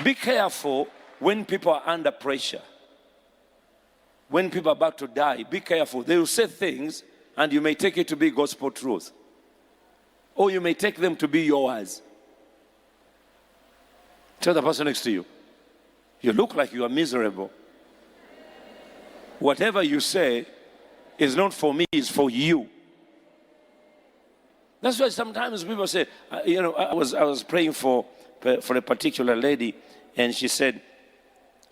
Be careful when people are under pressure. When people are about to die, be careful. They will say things and you may take it to be gospel truth. Or you may take them to be yours. Tell the person next to you, you look like you are miserable. Whatever you say is not for me, it's for you. That's why sometimes people say, I was praying for a particular lady, and she said,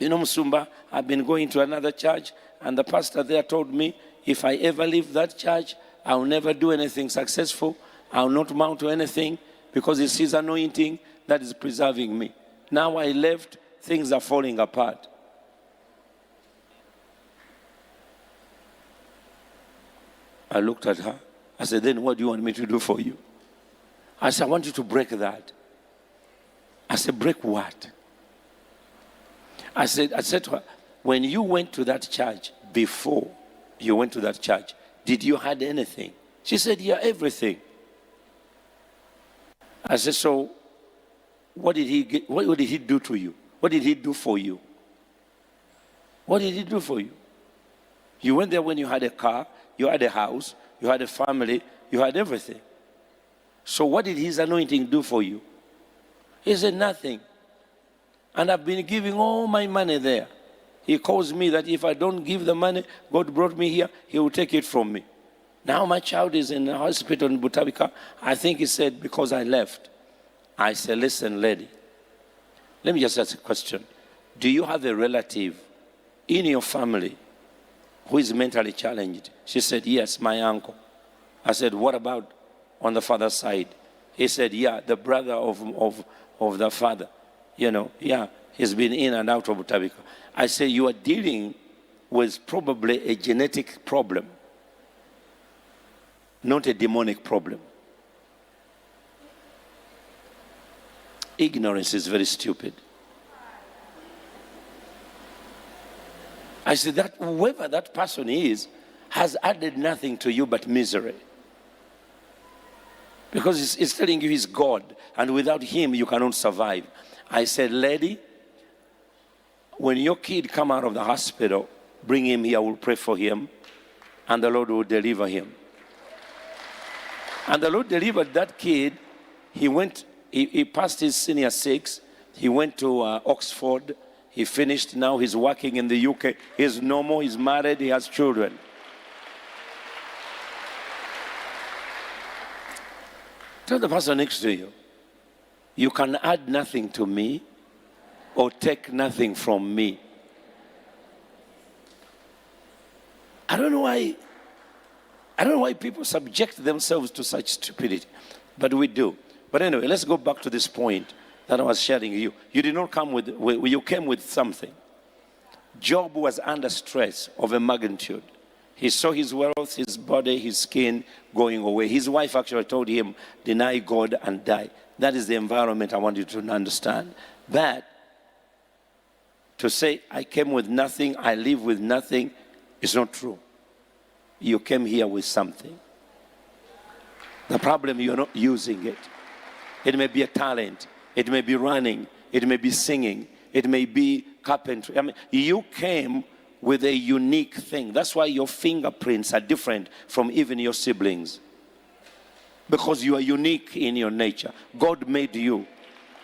Musumba, I've been going to another church, and the pastor there told me, if I ever leave that church, I'll never do anything successful. I'll not mount to anything, because it's his anointing that is preserving me. Now I left, things are falling apart. I looked at her. I said, then what do you want me to do for you? I said, I want you to break that. I said, break what? I said to her, when you went to that church, before you went to that church, did you have anything? She said, yeah, everything. I said, so what did he do to you? What did he do for you? What did he do for you? You went there when you had a car, you had a house, you had a family, you had everything. So what did his anointing do for you? He said, nothing. And I've been giving all my money there. He calls me that if I don't give the money, God brought me here, he will take it from me. Now my child is in the hospital in Butabika. I think he said, because I left. I said, listen, lady, let me just ask a question. Do you have a relative in your family who is mentally challenged? She said, yes, my uncle. I said, what about on the father's side? He said, yeah, the brother of the father. Yeah, he's been in and out of Butabika. I said, you are dealing with probably a genetic problem, not a demonic problem. Ignorance is very stupid. I said that whoever that person is has added nothing to you but misery. Because it's telling you he's God, and without him you cannot survive. I said, lady, when your kid come out of the hospital, bring him here, we'll pray for him, and the Lord will deliver him. And the Lord delivered that kid. He passed his senior 6. He went to Oxford. He finished. Now he's working in the UK. He's normal. He's married. He has children. Tell the person next to you, you can add nothing to me or take nothing from me. I don't know why people subject themselves to such stupidity, but we do. But anyway, let's go back to this point that I was sharing you. You did not come you came with something. Job was under stress of a magnitude. He saw his wealth, his body, his skin going away. His wife actually told him, deny God and die. That is the environment I want you to understand. But to say, I came with nothing, I live with nothing, is not true. You came here with something. The problem, you're not using it. It may be a talent. It may be running. It may be singing. It may be carpentry. I mean, you came with a unique thing. That's why your fingerprints are different from even your siblings. Because you are unique in your nature. God made you.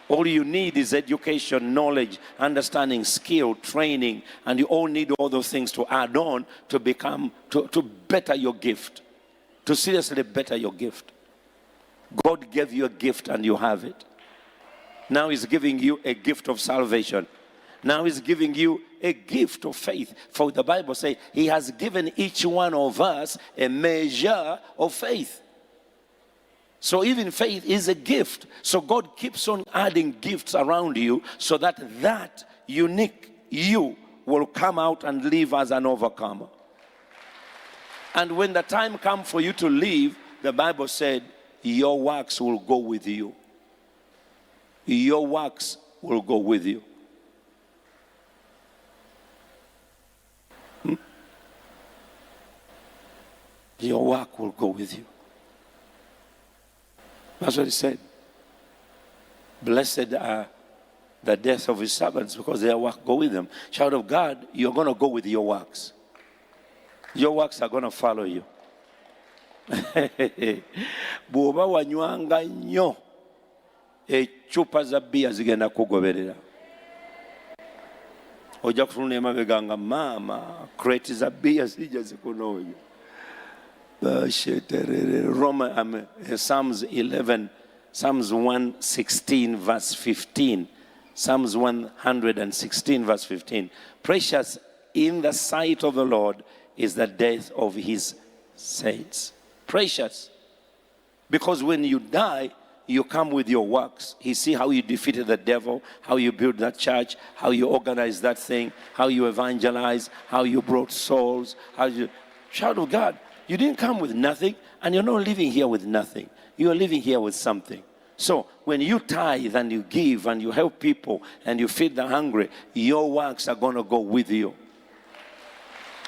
All you need is education, knowledge, understanding, skill, training, and you all need all those things to add on to to better your gift, to seriously better your gift. God gave you a gift and you have it. Now he's giving you a gift of salvation. Now he's giving you a gift of faith. For the Bible says he has given each one of us a measure of faith. So even faith is a gift. So God keeps on adding gifts around you so that unique you will come out and live as an overcomer. And when the time comes for you to leave, the Bible said, your works will go with you. Your works will go with you. Your work will go with you. That's what he said. Blessed are the death of his servants, because their work go with them. Child of God, you're going to go with your works. Your works are going to follow you. Bw'oba wanywanga nnyo ecupa za bbiya zigenda kugoberera. Ojja kutunula emabega nga maama kreti za bbiya zijja zikunoonya. Psalms 11, Psalms 116 verse 15. Psalms 116 verse 15. Precious in the sight of the Lord is the death of his saints. Precious. Because when you die, you come with your works. He see how you defeated the devil, how you built that church, how you organized that thing, how you evangelized, how you brought souls, how you... Child of God, you didn't come with nothing, and you're not living here with nothing. You're living here with something. So when you tithe and you give and you help people and you feed the hungry, your works are going to go with you.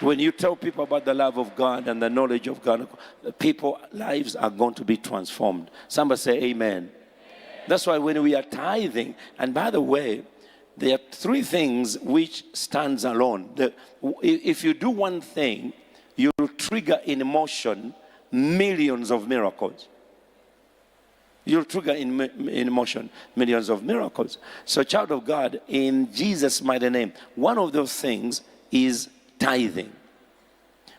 When you tell people about the love of God and the knowledge of God, people's lives are going to be transformed. Somebody say amen. Amen. That's why when we are tithing, and by the way, there are three things which stands alone. If you do one thing, you will trigger in motion millions of miracles. You'll trigger in motion millions of miracles. So, child of God, in Jesus' mighty name, one of those things is tithing.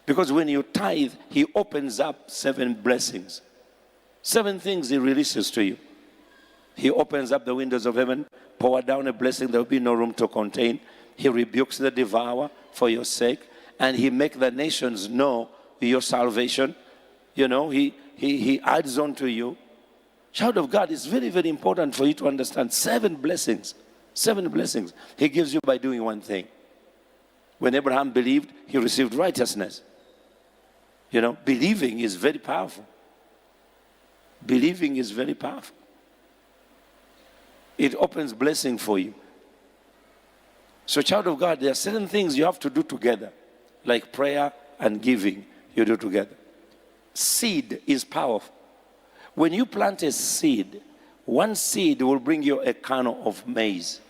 Because when you tithe, he opens up 7 blessings. 7 things he releases to you. He opens up the windows of heaven, pour down a blessing there will be no room to contain. He rebukes the devourer for your sake, and he makes the nations know your salvation. You know, he adds on to you. Child of God, it's very, very important for you to understand 7 blessings. 7 blessings he gives you by doing one thing. When Abraham believed, he received righteousness. You know, believing is very powerful. Believing is very powerful. It opens blessing for you. So, child of God, there are certain things you have to do together, like prayer and giving, you do together. Seed is powerful. When you plant a seed, one seed will bring you a kernel of maize.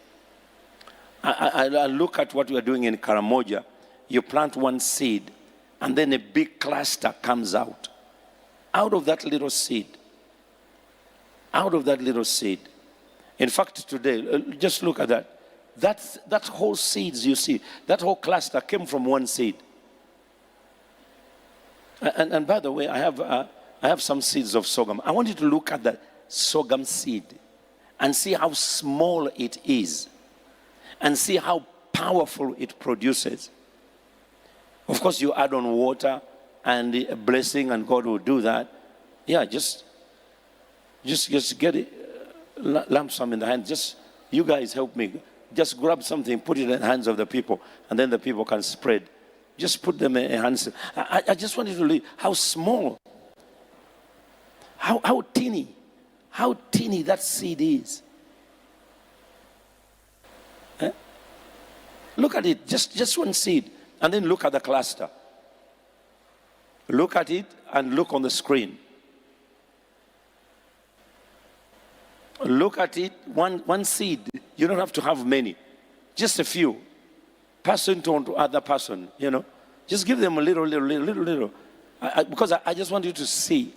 I look at what we are doing in Karamoja. You plant one seed, and then a big cluster comes out. Out of that little seed. Out of that little seed. In fact, today, just look at that. That whole seeds you see, that whole cluster came from one seed. And by the way, I have some seeds of sorghum. I want you to look at that sorghum seed and see how small it is. And see how powerful it produces. Of course, you add on water and a blessing, and God will do that. Yeah, just get it, lump some in the hand. Just, you guys help me. Just grab something, put it in the hands of the people, and then the people can spread. Just put them in hands. I just want you to look how small, how teeny that seed is. Look at it, just one seed, and then look at the cluster. Look at it and look on the screen. Look at it, one seed. You don't have to have many, just a few. Person to other person, you know. Just give them a little. Because I just want you to see.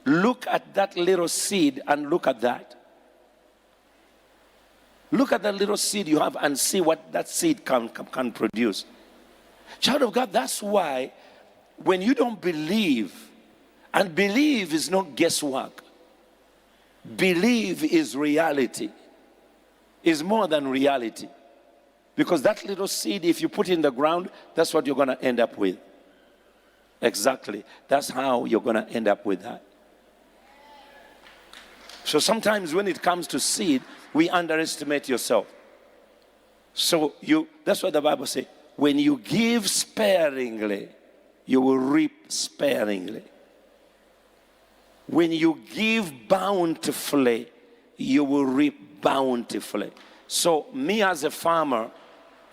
Look at that little seed and look at that. Look at that little seed you have and see what that seed can produce. Child of God, that's why when you don't believe, and believe is not guesswork. Believe is reality. Is more than reality. Because that little seed, if you put it in the ground, that's what you're going to end up with. Exactly. That's how you're going to end up with that. So sometimes when it comes to seed, we underestimate yourself. So that's what the Bible says. When you give sparingly, you will reap sparingly. When you give bountifully, you will reap bountifully. So me as a farmer,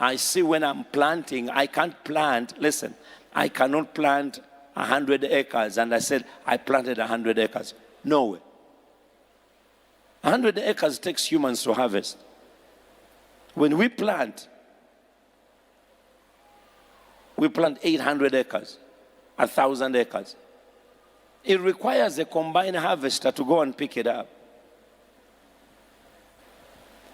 I see when I'm planting, I can't plant, listen, I cannot plant 100 acres. And I said, I planted 100 acres. No way. 100 acres takes humans to harvest. When we plant 800 acres, 1,000 acres. It requires a combine harvester to go and pick it up.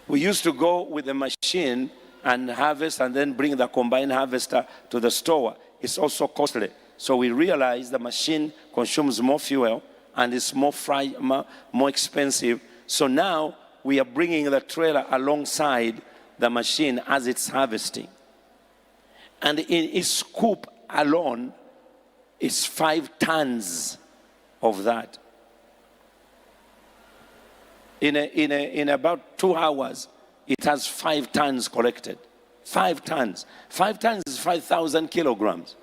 We used to go with a machine and harvest and then bring the combine harvester to the store. It's also costly. So we realized the machine consumes more fuel and is more expensive. So now we are bringing the trailer alongside the machine as it's harvesting. And in its scoop alone, it's 5 tons of that. In about 2 hours, it has 5 tons collected. 5 tons. 5 tons is 5,000 kilograms.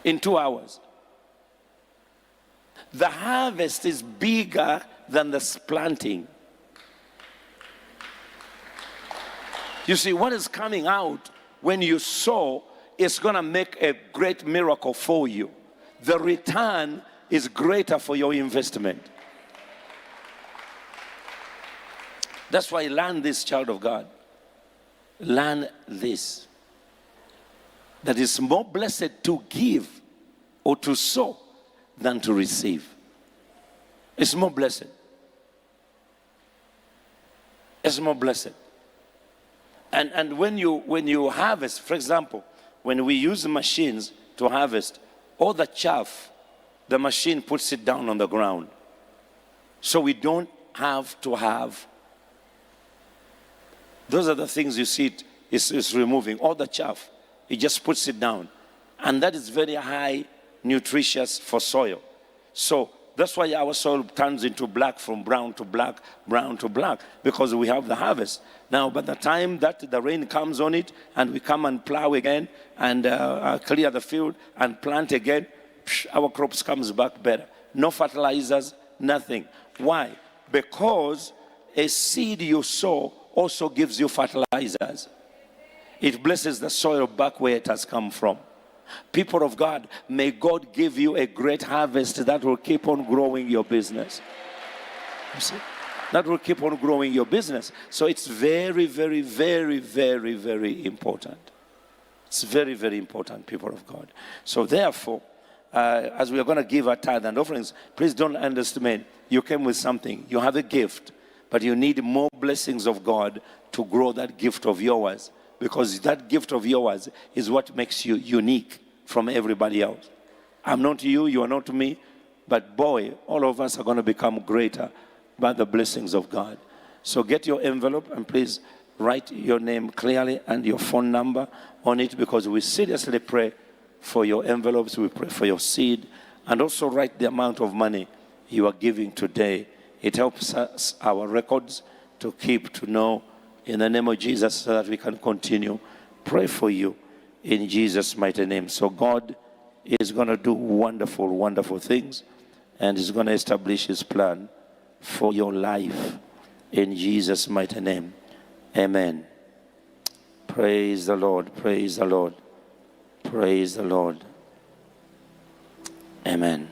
In 2 hours. The harvest is bigger than the planting. You see, what is coming out when you sow is going to make a great miracle for you. The return is greater for your investment. That's why learn this, child of God. Learn this. That it's more blessed to give or to sow than to receive. It's more blessed. It's more blessed. And when you harvest, for example, when we use machines to harvest, all the chaff, the machine puts it down on the ground. So we don't have to have. Those are the things you see it's removing, all the chaff. It just puts it down. And that is very high nutritious for soil. So that's why our soil turns into black, from brown to black, brown to black, because we have the harvest. Now, by the time that the rain comes on it, and we come and plow again, and clear the field, and plant again, our crops comes back better. No fertilizers, nothing. Why? Because a seed you sow also gives you fertilizers. It blesses the soil back where it has come from. People of God, may God give you a great harvest that will keep on growing your business. You see? That will keep on growing your business. So it's very, very, very, very, very important. It's very, very important, people of God. So therefore, as we are going to give our tithe and offerings, please don't underestimate. You came with something. You have a gift, but you need more blessings of God to grow that gift of yours. Because that gift of yours is what makes you unique from everybody else. I'm not you, you are not me, but boy, all of us are going to become greater by the blessings of God. So get your envelope and please write your name clearly and your phone number on it, because we seriously pray for your envelopes, we pray for your seed, and also write the amount of money you are giving today. It helps us, our records, to keep, to know, in the name of Jesus, so that we can continue. Pray for you in Jesus' mighty name. So God is going to do wonderful, wonderful things, and is going to establish his plan for your life in Jesus' mighty name. Amen. Praise the Lord. Praise the Lord. Praise the Lord. Amen.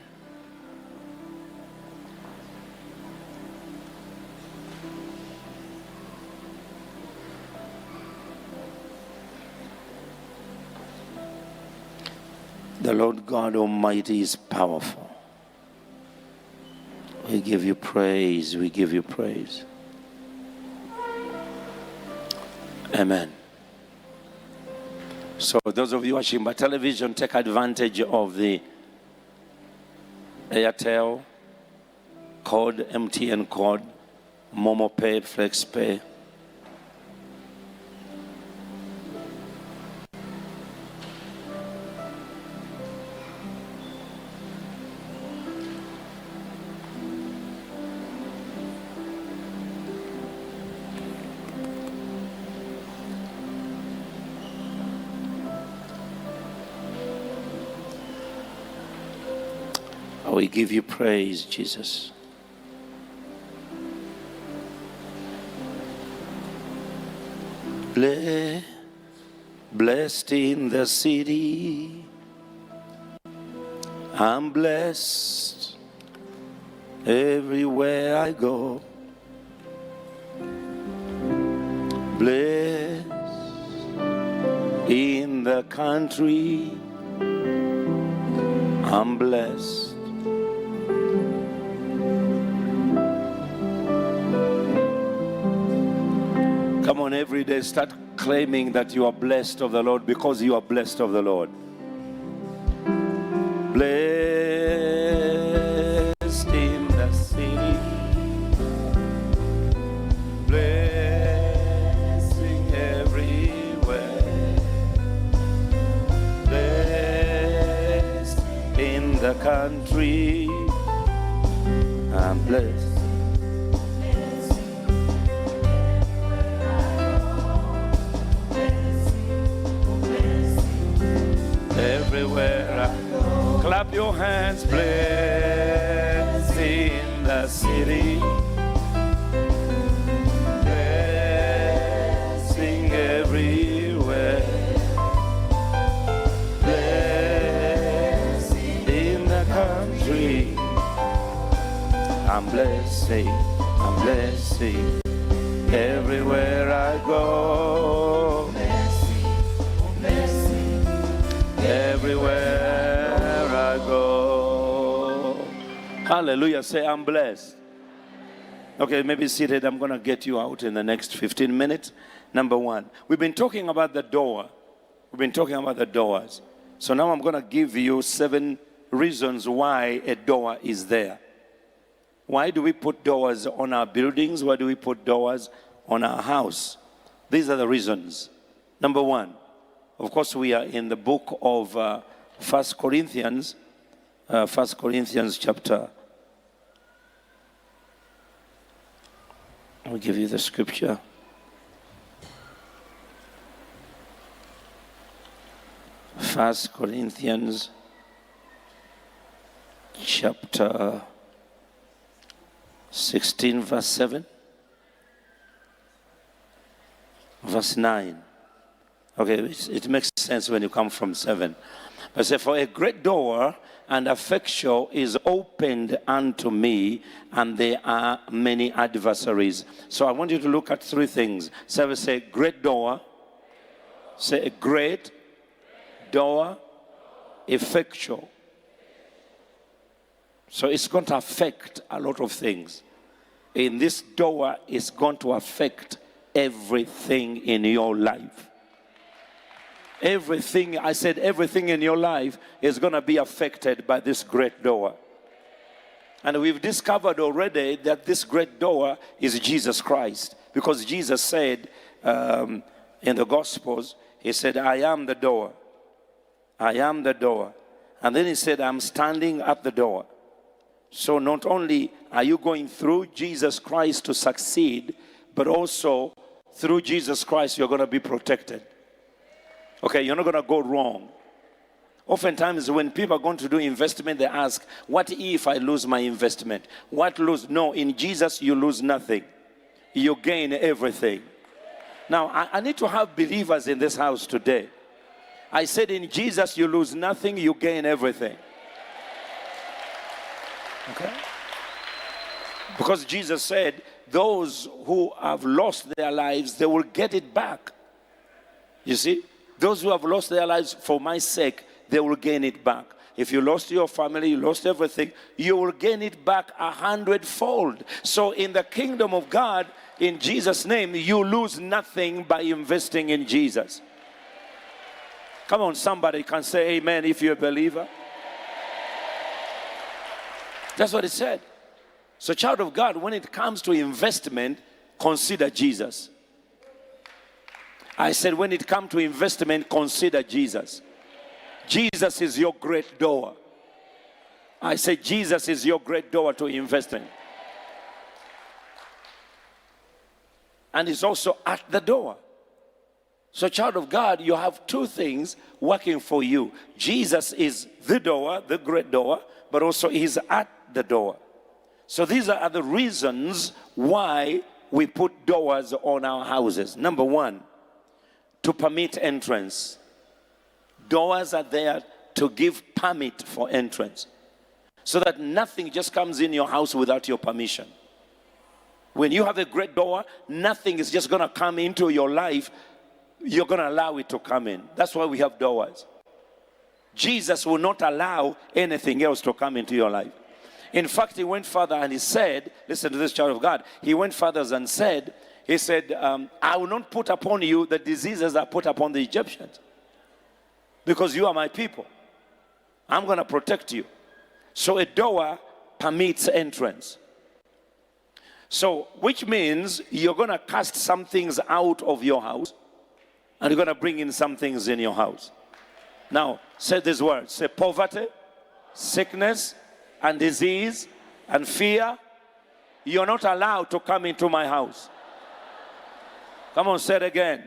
The Lord God Almighty is powerful. We give you praise. We give you praise. Amen. So those of you watching by television, take advantage of the Airtel code, MTN code, Momo Pay, Flex Pay. We give you praise, Jesus. Blessed in the city, I'm blessed everywhere I go. Blessed in the country, I'm blessed. Come on, every day start claiming that you are blessed of the Lord, because you are blessed of the Lord. Blessed in the city, blessing everywhere, blessed in the country, I'm blessed. Everywhere, clap your hands. Blessed in the city, blessing everywhere, blessed in the country, I'm blessing, I'm blessing everywhere I go. Everywhere I go. Hallelujah. Say, I'm blessed. Okay, maybe seated. I'm going to get you out in the next 15 minutes. Number one, we've been talking about the door. We've been talking about the doors. So now I'm going to give you 7 reasons why a door is there. Why do we put doors on our buildings? Why do we put doors on our house? These are the reasons. Number one, of course, we are in the book of 1 Corinthians, 1 Corinthians chapter. I'll give you the scripture. First Corinthians chapter 16, verse 7, verse 9. Okay, it makes sense when you come from 7. But say, for a great door and effectual is opened unto me, and there are many adversaries. So I want you to look at 3 things. So say, great door. Say, a great door, effectual. So it's going to affect a lot of things. In this door, it's going to affect everything in your life. Everything, I said everything in your life is going to be affected by this great door. And we've discovered already that this great door is Jesus Christ. Because Jesus said in the Gospels, he said, I am the door. I am the door. And then he said, I'm standing at the door. So not only are you going through Jesus Christ to succeed, but also through Jesus Christ you're going to be protected. Okay, you're not going to go wrong. Oftentimes when people are going to do investment, they ask, what if I lose my investment? What lose? No, in Jesus you lose nothing. You gain everything. Now, I need to have believers in this house today. I said in Jesus you lose nothing, you gain everything. Okay? Because Jesus said, those who have lost their lives, they will get it back. You see? Those who have lost their lives for my sake, they will gain it back. If you lost your family, you lost everything, you will gain it back 100-fold. So in the kingdom of God, in Jesus' name, you lose nothing by investing in Jesus. Come on, somebody can say amen if you're a believer. That's what it said. So child of God, when it comes to investment, consider Jesus. I said, when it comes to investment, consider Jesus. Jesus is your great door. I said, Jesus is your great door to investment. And it's also at the door. So child of God, you have 2 things working for you. Jesus is the door, the great door, but also he's at the door. So these are the reasons why we put doors on our houses. Number 1, to permit entrance. Doors are there to give permit for entrance. So that nothing just comes in your house without your permission. When you have a great door, nothing is just going to come into your life. You're going to allow it to come in. That's why we have doors. Jesus will not allow anything else to come into your life. In fact, he went further and he said, listen to this, child of God. He went further and said, I will not put upon you the diseases I put upon the Egyptians, because you are my people. I'm going to protect you. So a door permits entrance. So, which means you're going to cast some things out of your house, and you're going to bring in some things in your house. Now, say these words. Say poverty, sickness, and disease, and fear. You're not allowed to come into my house. Come on, say it again.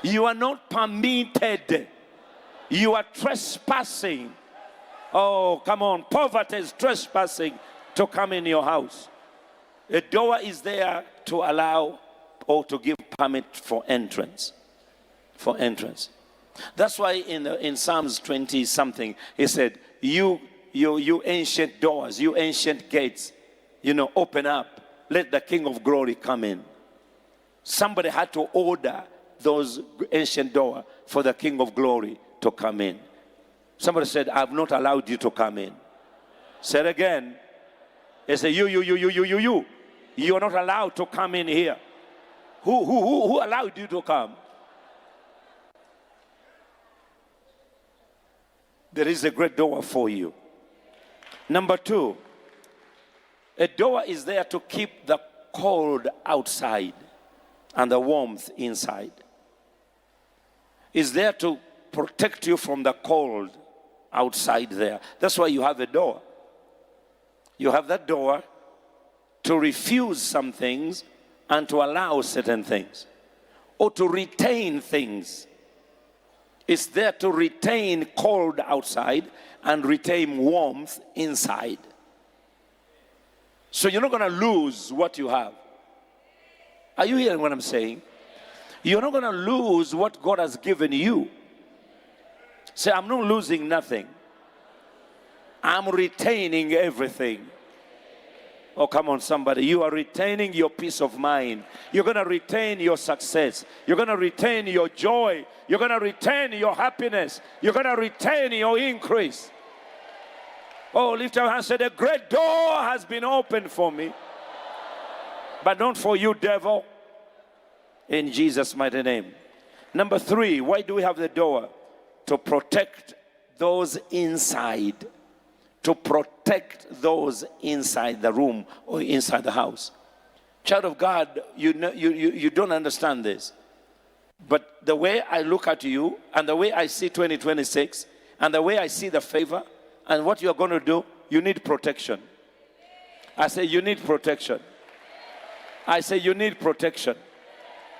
You are not permitted. You are trespassing. Oh, come on. Poverty is trespassing to come in your house. A door is there to allow or to give permit for entrance. For entrance. That's why in Psalms 20 something, he said, you ancient doors, you ancient gates, open up. Let the King of Glory come in. Somebody had to order those ancient doors for the King of Glory to come in. Somebody said, I've not allowed you to come in. Say it again. They say, you. You are not allowed to come in here. Who allowed you to come? There is a great door for you. Number 2, a door is there to keep the cold outside and the warmth inside. It's there to protect you from the cold outside there. That's why you have a door. You have that door to refuse some things and to allow certain things, or to retain things. It's there to retain cold outside and retain warmth inside. So you're not going to lose what you have. Are you hearing what I'm saying? You're not going to lose what God has given you. Say, I'm not losing nothing. I'm retaining everything. Oh, come on, somebody. You are retaining your peace of mind. You're going to retain your success. You're going to retain your joy. You're going to retain your happiness. You're going to retain your increase. Oh, lift your hands and say, the great door has been opened for me. But not for you, devil. In Jesus' mighty name. Number 3, why do we have the door? To protect those inside. To protect those inside the room or inside the house. Child of God, you don't understand this. But the way I look at you and the way I see 2026 and the way I see the favor and what you're going to do, you need protection. I say you need protection. I say you need protection.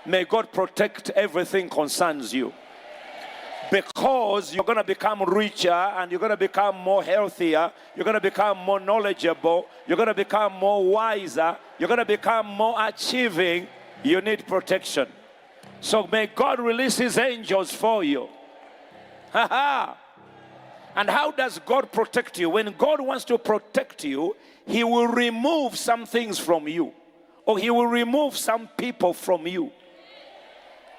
May God protect everything concerns you. Because you're going to become richer and you're going to become more healthier. You're going to become more knowledgeable. You're going to become more wiser. You're going to become more achieving. You need protection. So may God release his angels for you. And how does God protect you? When God wants to protect you, he will remove some things from you. Or he will remove some people from you.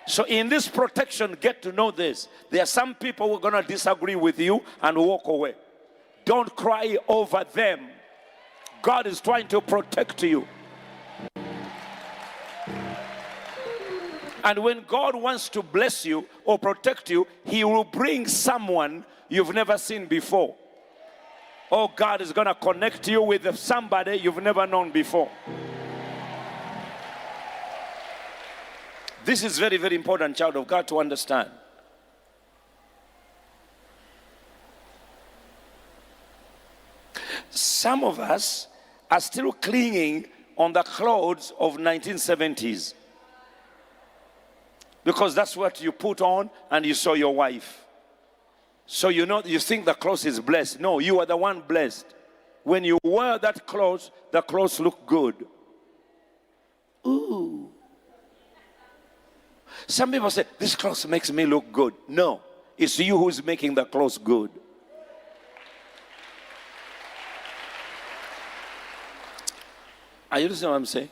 So in this protection, get to know this. There are some people who are going to disagree with you and walk away. Don't cry over them. God is trying to protect you. And when God wants to bless you or protect you, he will bring someone you've never seen before. Oh, God is going to connect you with somebody you've never known before. This is very, very important, child of God, to understand. Some of us are still clinging on the clothes of 1970s. Because that's what you put on and you saw your wife. So you think the clothes is blessed. No, you are the one blessed. When you wear that clothes, the clothes look good. Ooh. Some people say, this clothes makes me look good. No, it's you who's making the clothes good. Are you listening to what I'm saying?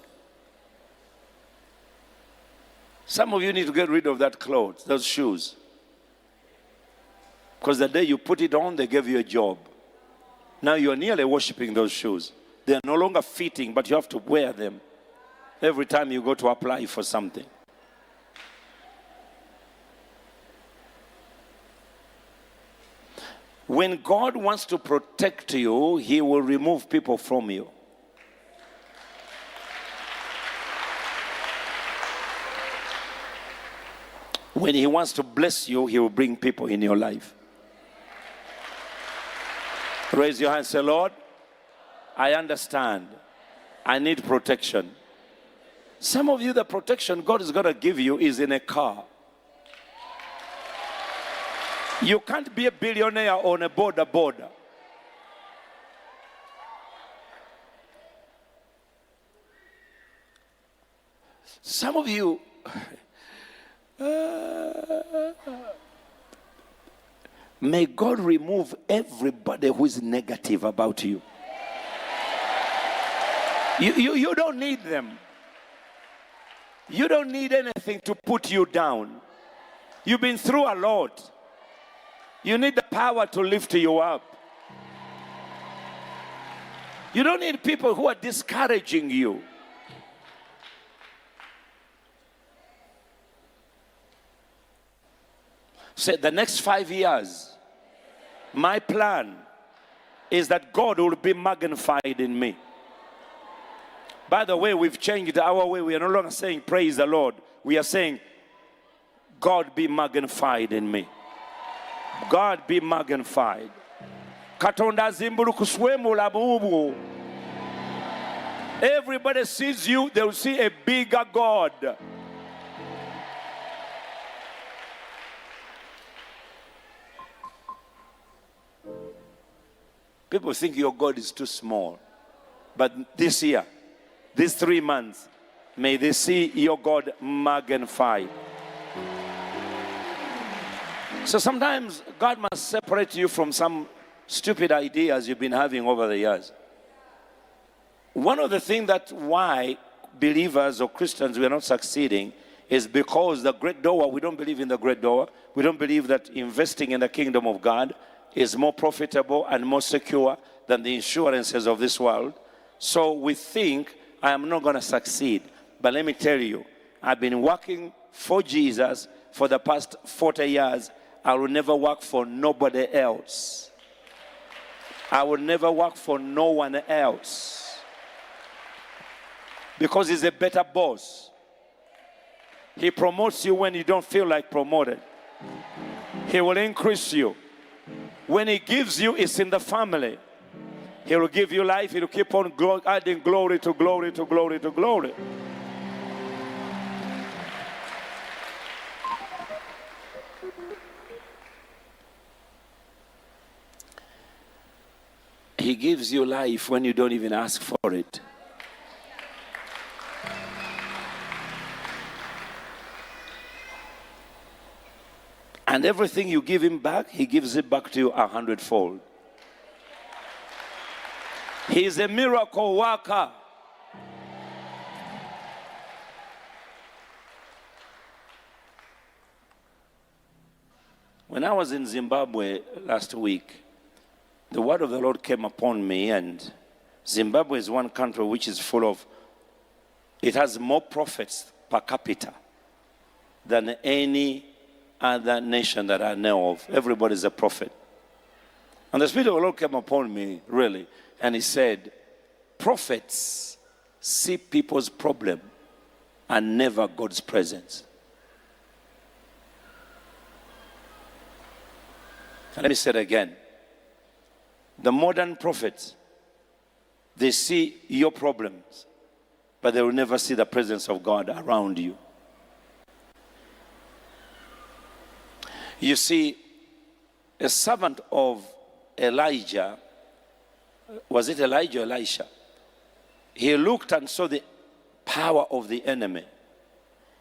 Some of you need to get rid of that clothes, those shoes. Because the day you put it on, they gave you a job. Now you are nearly worshiping those shoes. They are no longer fitting, but you have to wear them every time you go to apply for something. When God wants to protect you, He will remove people from you. When He wants to bless you, He will bring people in your life. Raise your hand and say, Lord, I understand. I need protection. Some of you, the protection God is going to give you is in a car. You can't be a billionaire on a border. Some of you, may God remove everybody who is negative about you. You don't need them. You don't need anything to put you down. You've been through a lot. You need the power to lift you up. You don't need people who are discouraging you. Say, the next 5 years, my plan is that God will be magnified in me. By the way, we've changed our way. We are no longer saying praise the Lord. We are saying God be magnified in me. God be magnified. Katonda zimbulukuswemula bubu. Everybody sees you, they will see a bigger God. People think your God is too small. But this year, these 3 months, may they see your God magnified. So sometimes God must separate you from some stupid ideas you've been having over the years. One of the things that why believers or Christians we are not succeeding is because the great door, we don't believe in the great door. We don't believe that investing in the kingdom of God is more profitable and more secure than the insurances of this world. So we think, I am not going to succeed. But let me tell you, I've been working for Jesus for the past 40 years. I will never work for nobody else. I will never work for no one else. Because He's a better boss. He promotes you when you don't feel like promoted. He will increase you. When He gives you, it's in the family. He will give you life. He will keep on adding glory to glory to glory to glory. He gives you life when you don't even ask for it. And everything you give Him back, He gives it back to you 100-fold. He is a miracle worker. When I was in Zimbabwe last week, the word of the Lord came upon me, and Zimbabwe is one country which is full of, it has more prophets per capita than any other nation that I know of. Everybody's a prophet. And the Spirit of the Lord came upon me, really, and He said, prophets see people's problem and never God's presence. And let me say it again. The modern prophets, they see your problems, but they will never see the presence of God around you. You see, a servant of Elijah, was it Elijah or Elisha? He looked and saw the power of the enemy.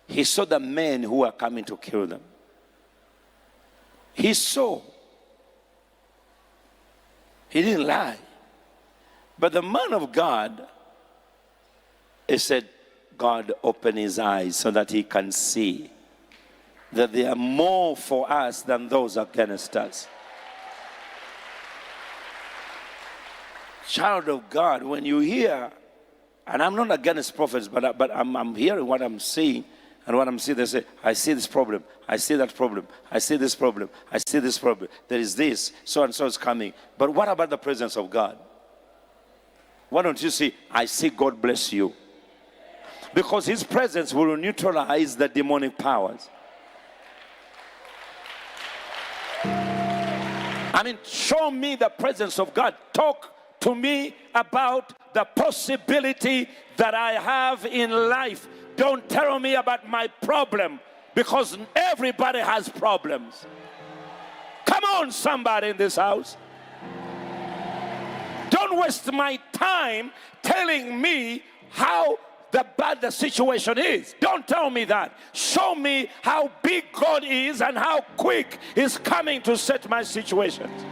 He saw the men who were coming to kill them. He saw. He didn't lie. But the man of God He said, God opened his eyes so that he can see that there are more for us than those against us. Child of God, when you hear, and I'm not against prophets, but I'm hearing what I'm seeing, and what I'm seeing, they say, I see this problem, I see that problem, I see this problem, I see this problem, there is this, so and so is coming. But what about the presence of God? Why don't you see, I see God bless you? Because his presence will neutralize the demonic powers. I mean, show me the presence of God. Talk to me about the possibility that I have in life. Don't tell me about my problem, because everybody has problems. Come on, somebody in this house. Don't waste my time telling me how bad the situation is. Don't tell me that. Show me how big God is and how quick he's coming to set my situations.